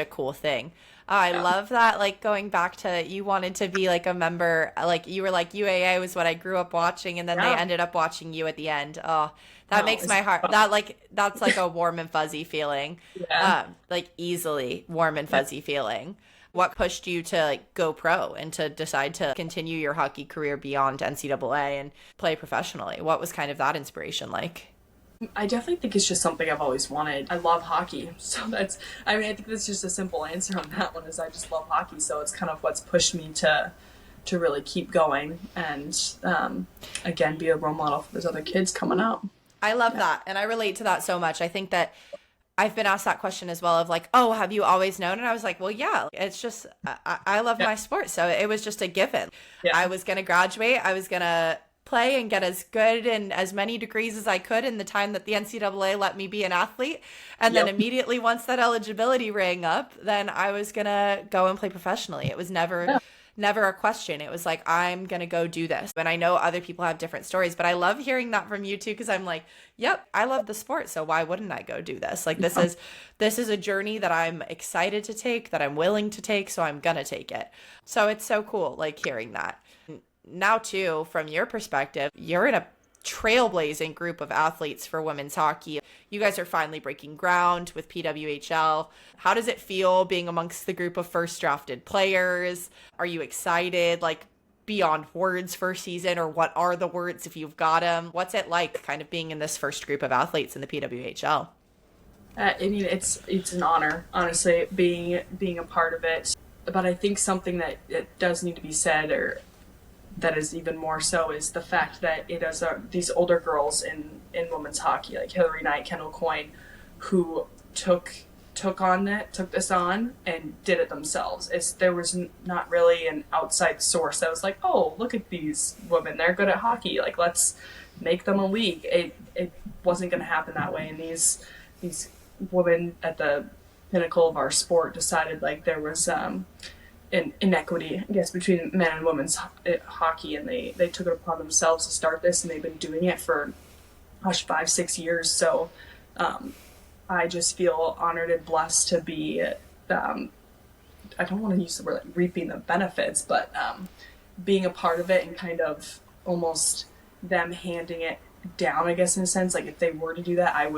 cool thing. I love that. Like going back to, you wanted to be like a member, like you were like UAA was what I grew up watching, and then they ended up watching you at the end. Oh, that makes my heart, that's like a warm and fuzzy feeling. Like easily warm and fuzzy feeling. What pushed you to like go pro and to decide to continue your hockey career beyond NCAA and play professionally? What was kind of that inspiration like? I definitely think it's just something I've always wanted. I love hockey. So I think that's just a simple answer on that one is I just love hockey. So it's kind of what's pushed me to really keep going and, again, be a role model for those other kids coming up. I love that. And I relate to that so much. I think that I've been asked that question as well of like, oh, have you always known? And I was like, well, yeah, it's just, I love my sport. So it was just a given. Yeah. I was going to graduate. I was going to play and get as good and as many degrees as I could in the time that the NCAA let me be an athlete. And then immediately once that eligibility rang up, then I was going to go and play professionally. It was never a question. It was like, I'm going to go do this. And I know other people have different stories, but I love hearing that from you too, because I'm like, yep, I love the sport. So why wouldn't I go do this? Like, this is a journey that I'm excited to take, that I'm willing to take. So I'm going to take it. So it's so cool, like hearing that. Now too, from your perspective, you're in a trailblazing group of athletes for women's hockey. You guys are finally breaking ground with PWHL. How does it feel being amongst the group of first drafted players? Are you excited, like beyond words for season, or what are the words if you've got them? What's it like kind of being in this first group of athletes in the PWHL? I mean, it's an honor, honestly, being a part of it. But I think something that it does need to be said, or that is even more so, is the fact that it is these older girls in women's hockey, like Hillary Knight, Kendall Coyne, who took this on and did it themselves. There was not really an outside source that was like, oh, look at these women, they're good at hockey, like let's make them a league. It wasn't going to happen that way. And these women at the pinnacle of our sport decided like there was an inequity, I guess, between men and women's hockey, and they took it upon themselves to start this, and they've been doing it for 5-6 years. So I just feel honored and blessed to be I don't want to use the word like reaping the benefits, but being a part of it and kind of almost them handing it down, I guess, in a sense. Like if they were to do that,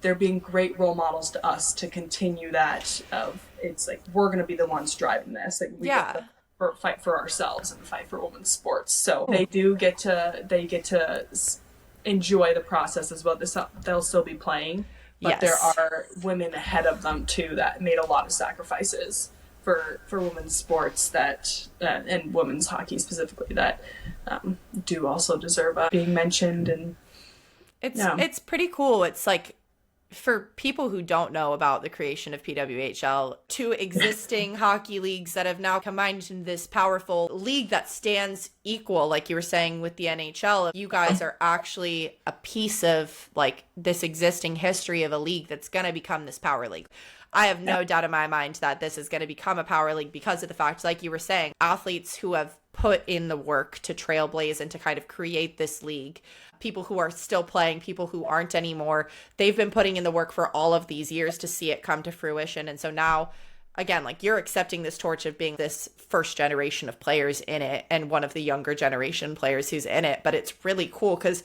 they're being great role models to us to continue that of, it's like, we're going to be the ones driving this. Like we get to fight for ourselves and fight for women's sports. So they get to enjoy the process as well. They'll still be playing, but there are women ahead of them too that made a lot of sacrifices for women's sports that and women's hockey specifically that do also deserve being mentioned. And it's pretty cool. It's like, for people who don't know about the creation of PWHL, two existing hockey leagues that have now combined into this powerful league that stands equal, like you were saying with the NHL, you guys are actually a piece of like this existing history of a league that's going to become this power league. I have no doubt in my mind that this is going to become a power league because of the fact, like you were saying, athletes who have put in the work to trailblaze and to kind of create this league, people who are still playing, people who aren't anymore, they've been putting in the work for all of these years to see it come to fruition. And so now, again, like you're accepting this torch of being this first generation of players in it and one of the younger generation players who's in it. But it's really cool because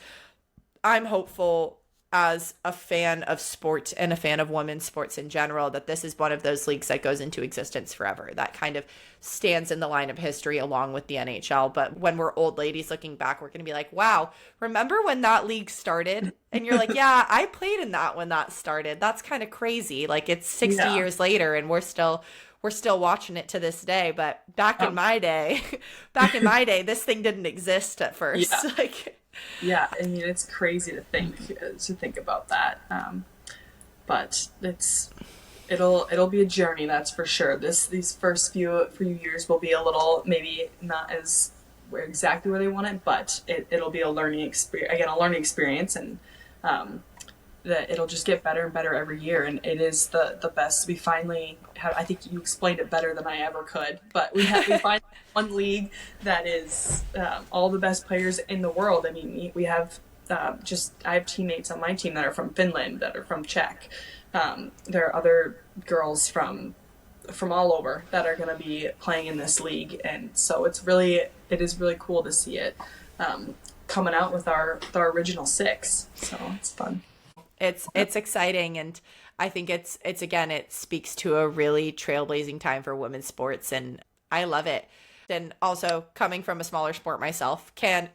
I'm hopeful as a fan of sport and a fan of women's sports in general that this is one of those leagues that goes into existence forever, that kind of stands in the line of history along with the NHL. But when we're old ladies looking back, we're going to be like, wow, remember when that league started? And you're like, yeah, I played in that when that started. That's kind of crazy. Like it's 60 years later and we're still watching it to this day. But back in my day, this thing didn't exist at first. Yeah. Yeah, I mean, it's crazy to think about that. But it'll be a journey, that's for sure. These first few years will be a little, maybe not as exactly where they want it, but it'll be a learning experience, and that it'll just get better and better every year. And it is the best. We finally have, I think you explained it better than I ever could, but we finally one league that is all the best players in the world. I mean, we have I have teammates on my team that are from Finland, that are from Czech. There are other girls from all over that are going to be playing in this league, and so it is really cool to see it coming out with our original 6. So it's fun. It's exciting, and I think it's again, it speaks to a really trailblazing time for women's sports, and I love it. And also, coming from a smaller sport myself, can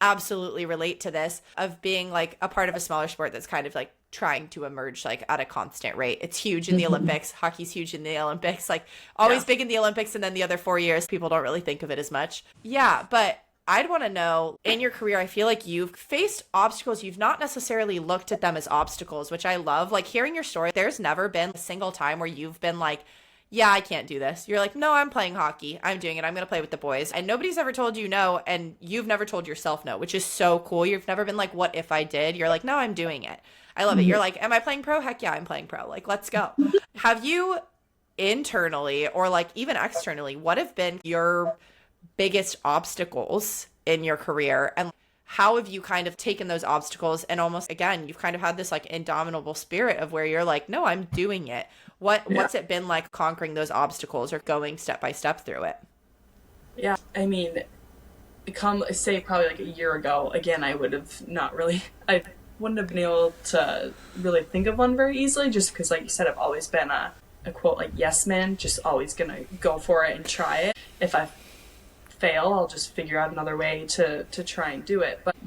absolutely relate to this of being like a part of a smaller sport that's kind of like trying to emerge like at a constant rate. It's huge in the Olympics. Hockey's huge in the Olympics, like always big in the Olympics. And then the other 4 years, people don't really think of it as much. Yeah. But I'd want to know, in your career, I feel like you've faced obstacles. You've not necessarily looked at them as obstacles, which I love. Like hearing your story, there's never been a single time where you've been like, yeah, I can't do this. You're like, no, I'm playing hockey. I'm doing it. I'm going to play with the boys. And nobody's ever told you no. And you've never told yourself no, which is so cool. You've never been like, what if I did? You're like, no, I'm doing it. I love it. You're like, am I playing pro? Heck yeah, I'm playing pro. Like, let's go. Have you internally or like even externally, what have been your biggest obstacles in your career? And how have you kind of taken those obstacles and almost, again, you've kind of had this like indomitable spirit of where you're like, no, I'm doing it. What's it been like conquering those obstacles or going step by step through it? Yeah, I mean, say probably like a year ago, again, I wouldn't have been able to really think of one very easily just because, like you said, I've always been a quote, like, yes man, just always gonna go for it and try it. If I fail, I'll just figure out another way to try and do it. But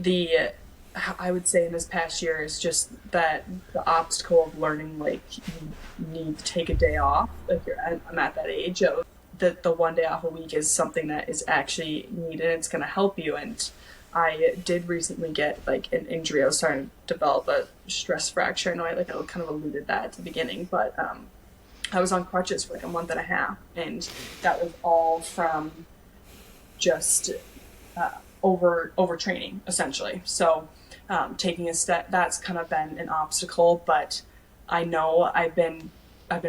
I would say in this past year is just that the obstacle of learning, like, you need to take a day off. Like, I'm at that age of the one day off a week is something that is actually needed. It's going to help you. And I did recently get like an injury. I was starting to develop a stress fracture. I know I kind of alluded that at the beginning, but I was on crutches for like a month and a half, and that was all from just overtraining essentially. So taking a step, that's kind of been an obstacle, but I know I've been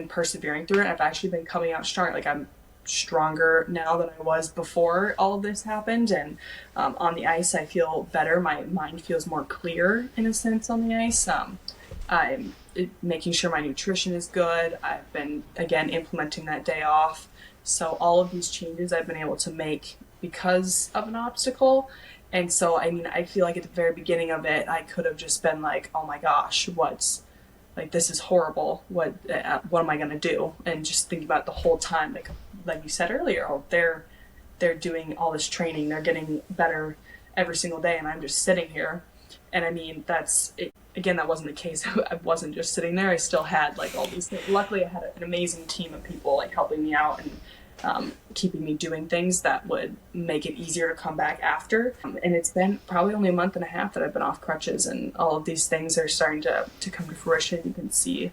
persevering through it. I've actually been coming out strong. Like I'm stronger now than I was before all of this happened, and on the ice I feel better. My mind feels more clear in a sense on the ice. I'm making sure my nutrition is good. I've been again implementing that day off. So all of these changes I've been able to make because of an obstacle. And so, I mean, I feel like at the very beginning of it, I could have just been like, oh my gosh, this is horrible. What am I going to do? And just think about it the whole time, like you said earlier, they're doing all this training. They're getting better every single day. And I'm just sitting here. And I mean, that's it. Again, that wasn't the case. I wasn't just sitting there. I still had like all these things. Luckily, I had an amazing team of people like helping me out and keeping me doing things that would make it easier to come back after. And it's been probably only a month and a half that I've been off crutches, and all of these things are starting to come to fruition. You can see,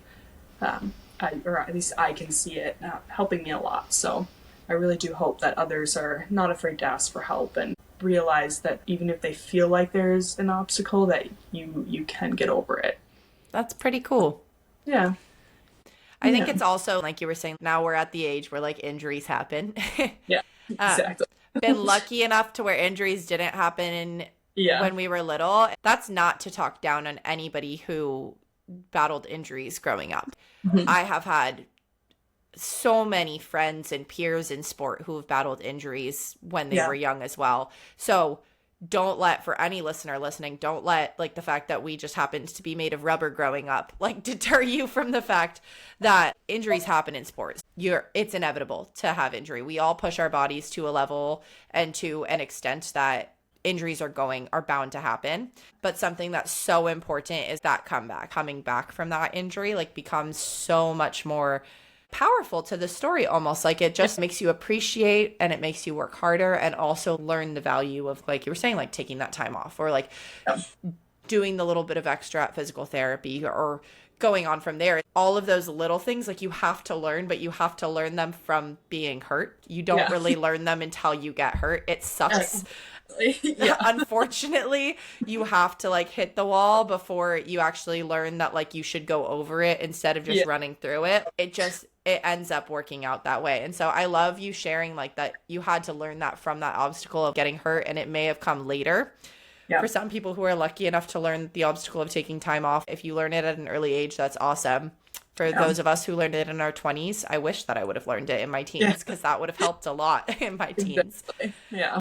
or at least I can see it helping me a lot. So I really do hope that others are not afraid to ask for help and realize that even if they feel like there's an obstacle, that you can get over it. That's pretty cool. Yeah. I think it's also, like you were saying, now we're at the age where like injuries happen. Yeah, exactly. Been lucky enough to where injuries didn't happen when we were little. That's not to talk down on anybody who battled injuries growing up. Mm-hmm. I have had so many friends and peers in sport who have battled injuries when they were young as well. So don't let, for any listener listening, don't let like the fact that we just happened to be made of rubber growing up like deter you from the fact that injuries happen in sports. It's inevitable to have injury. We all push our bodies to a level and to an extent that injuries are bound to happen. But something that's so important is that coming back from that injury like becomes so much more powerful to the story. Almost like it just makes you appreciate, and it makes you work harder, and also learn the value of, like you were saying, like taking that time off, or like doing the little bit of extra physical therapy, or going on from there. All of those little things, like you have to learn, but you have to learn them from being hurt. You don't really learn them until you get hurt. It sucks. Unfortunately, you have to like hit the wall before you actually learn that like you should go over it instead of just running through it. It ends up working out that way. And so I love you sharing like that you had to learn that from that obstacle of getting hurt, and it may have come later. Yeah. For some people who are lucky enough to learn the obstacle of taking time off, if you learn it at an early age, that's awesome. For those of us who learned it in our 20s, I wish that I would have learned it in my teens, because that would have helped a lot in my teens. Exactly. Yeah.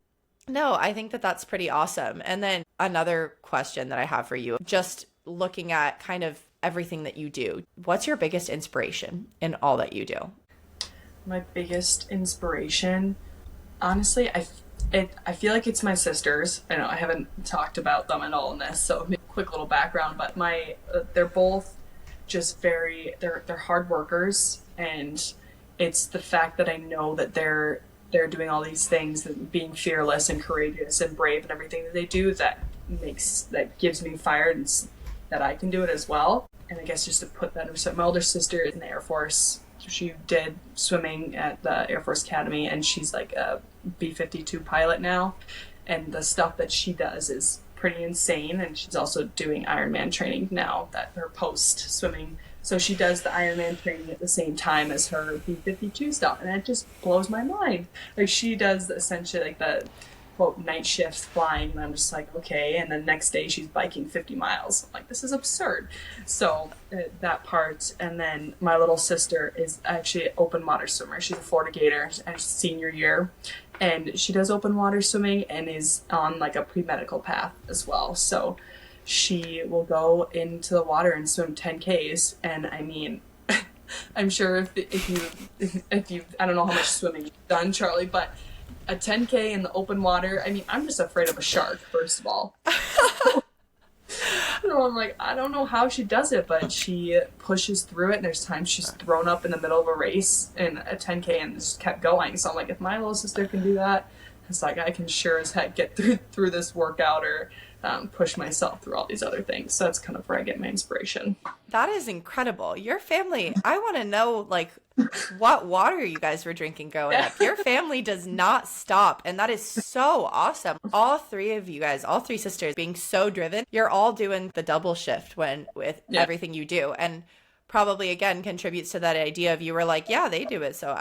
No, I think that that's pretty awesome. And then another question that I have for you, just looking at kind of everything that you do, what's your biggest inspiration in all that you do? My biggest inspiration, honestly, I feel like it's my sisters. I know I haven't talked about them at all in this, so quick little background. But they're both just they're hard workers, and it's the fact that I know that they're doing all these things, and being fearless and courageous and brave and everything that they do that gives me fire, and that I can do it as well. And I guess just to put that, so my older sister is in the Air Force. She did swimming at the Air Force Academy, and she's like a B-52 pilot now. And the stuff that she does is pretty insane. And she's also doing Ironman training now, that her post swimming. So she does the Ironman training at the same time as her B-52 stuff. And it just blows my mind. Like, she does essentially like the quote night shifts flying, and I'm just like, okay. And then next day she's biking 50 miles. I'm like, this is absurd. So that part. And then my little sister is actually an open water swimmer. She's a Florida Gator, and she's senior year, and she does open water swimming and is on like a pre-medical path as well. So she will go into the water and swim 10Ks. And I mean, I'm sure if you I don't know how much swimming you've done, Charlie, but a 10K in the open water, I mean, I'm just afraid of a shark, first of all. I'm like, I don't know how she does it, but she pushes through it, and there's times she's thrown up in the middle of a race in a 10K and just kept going. So I'm like, if my little sister can do that, it's like, I can sure as heck get through this workout, or push myself through all these other things. So that's kind of where I get my inspiration. That is incredible. Your family, I want to know, like, what water you guys were drinking growing up. Your family does not stop, and that is so awesome. All three of you guys, all three sisters, being so driven. You're all doing the double shift with everything you do, and probably again contributes to that idea of, you were like, yeah, they do it, so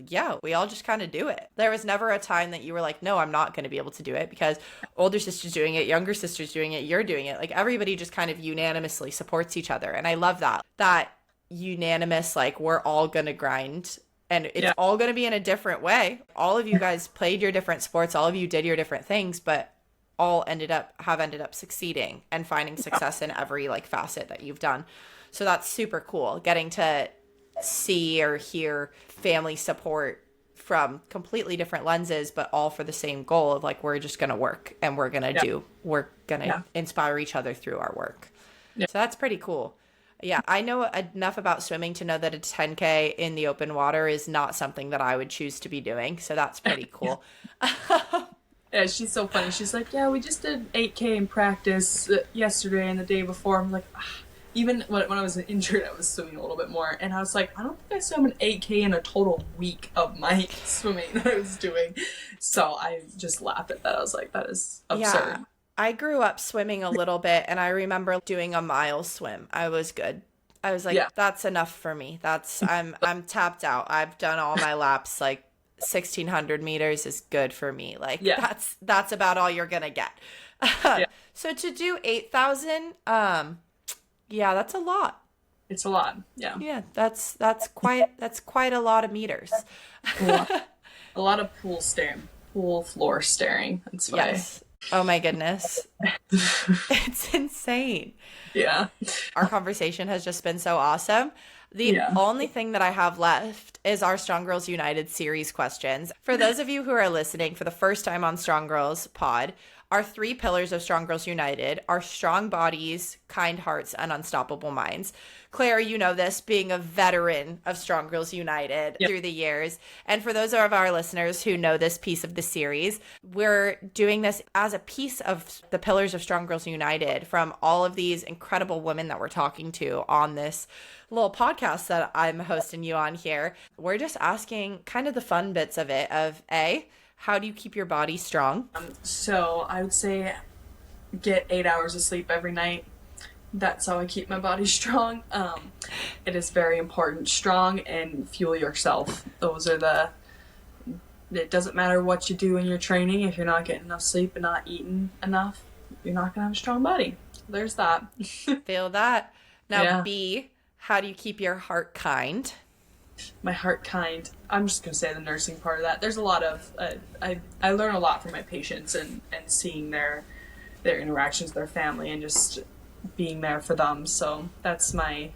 yeah, we all just kind of do it. There was never a time that you were like, no, I'm not going to be able to do it, because older sister's doing it, younger sister's doing it, you're doing it. Like, everybody just kind of unanimously supports each other, and I love that unanimous, like, we're all gonna grind, and it's all gonna be in a different way. All of you guys played your different sports, all of you did your different things, but all have ended up succeeding and finding success in every like facet that you've done. So that's super cool, getting to see or hear family support from completely different lenses, but all for the same goal of like, we're just gonna work, and we're gonna inspire each other through our work. So that's pretty cool. Yeah, I know enough about swimming to know that a 10K in the open water is not something that I would choose to be doing. So that's pretty cool. Yeah, she's so funny. She's like, yeah, we just did 8K in practice yesterday and the day before. I'm like, even when I was injured, I was swimming a little bit more. And I was like, I don't think I swam an 8K in a total week of my swimming that I was doing. So I just laughed at that. I was like, that is absurd. Yeah. I grew up swimming a little bit, and I remember doing a mile swim. I was good. I was like, that's enough for me. I'm tapped out. I've done all my laps. Like, 1,600 meters is good for me. Like, that's about all you're gonna get. So to do 8,000, that's a lot. It's a lot. Yeah, that's quite a lot of meters. A lot of pool floor staring. That's why. Yes. Oh my goodness. It's insane. Yeah. Our conversation has just been so awesome. The only thing that I have left is our Strong Girls United series questions. For those of you who are listening for the first time on Strong Girls Pod, our 3 pillars of Strong Girls United are strong bodies, kind hearts, and unstoppable minds. Claire, you know this, being a veteran of Strong Girls United through the years. And for those of our listeners who know this piece of the series, we're doing this as a piece of the pillars of Strong Girls United from all of these incredible women that we're talking to on this little podcast that I'm hosting you on here. We're just asking kind of the fun bits of it of how do you keep your body strong? So I would say get 8 hours of sleep every night. That's how I keep my body strong. It is very important. Strong and fuel yourself. Those are it doesn't matter what you do in your training. If you're not getting enough sleep and not eating enough, you're not going to have a strong body. There's that. Feel that. Now, B, how do you keep your heart kind? My heart kind. I'm just going to say the nursing part of that. There's a lot of, I learn a lot from my patients and seeing their interactions with their family and just being there for them. So that's my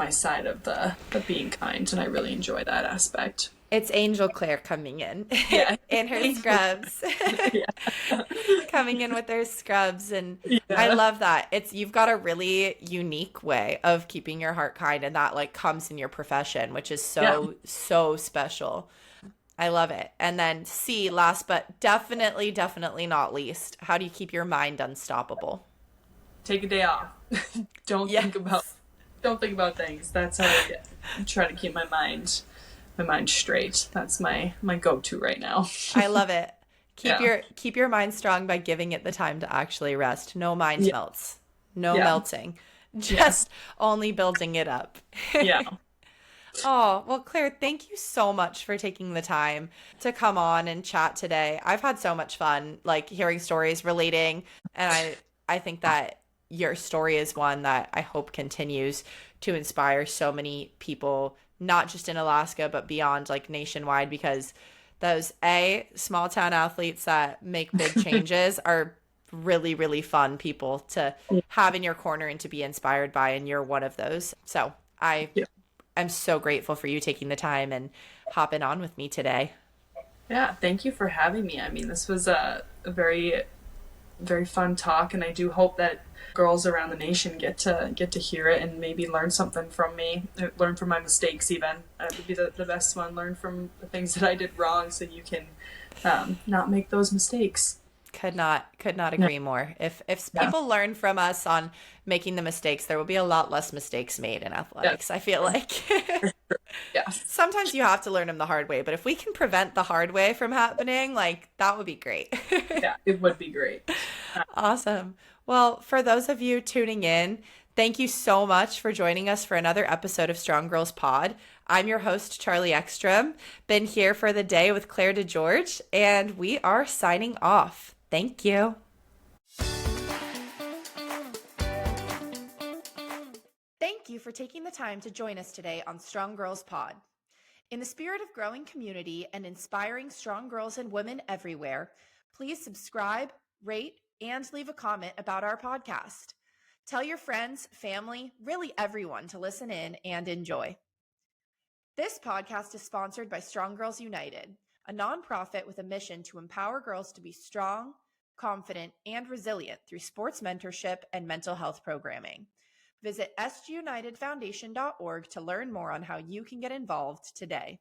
side of the being kind, and I really enjoy that aspect. It's Angel Claire coming in Yeah. in her scrubs, Yeah. coming in with her scrubs. And Yeah. I love that. You've got a really unique way of keeping your heart kind, and that like comes in your profession, which is so special. I love it. And then C, last but definitely not least, how do you keep your mind unstoppable? Take a day off. Don't Yes. don't think about things. That's how I try to keep my mind straight. That's my go-to right now. I love it. Yeah. Keep your mind strong by giving it the time to actually rest. No mind Yeah. melts. No Yeah. melting. Just only building it up. Yeah. Oh, well, Claire, thank you so much for taking the time to come on and chat today. I've had so much fun, like hearing stories relating, and I think that your story is one that I hope continues to inspire so many people, not just in Alaska, but beyond, like nationwide, because those small town athletes that make big changes are really fun people to have in your corner and to be inspired by, and you're one of those. So I'm so grateful for you taking the time and hopping on with me today. Yeah, thank you for having me. I mean, this was a very, very fun talk, and I do hope that girls around the nation get to hear it and maybe learn something from me, learn from my mistakes even. It would be the best one, learn from the things that I did wrong so you can not make those mistakes. Could not agree more. If people learn from us on making the mistakes, there will be a lot less mistakes made in athletics. I feel like Yeah. sometimes you have to learn them the hard way, but if we can prevent the hard way from happening, like that would be great. Yeah, it would be great. Awesome. Well, for those of you tuning in, thank you so much for joining us for another episode of Strong Girls Pod. I'm your host, Charlie Ekstrom. Been here for the day with Clair DeGeorge, and we are signing off. Thank you. Thank you for taking the time to join us today on Strong Girls Pod. In the spirit of growing community and inspiring strong girls and women everywhere, please subscribe, rate, and leave a comment about our podcast. Tell your friends, family, really everyone to listen in and enjoy. This podcast is sponsored by Strong Girls United, a nonprofit with a mission to empower girls to be strong, confident, and resilient through sports mentorship and mental health programming. Visit sgunitedfoundation.org to learn more on how you can get involved today.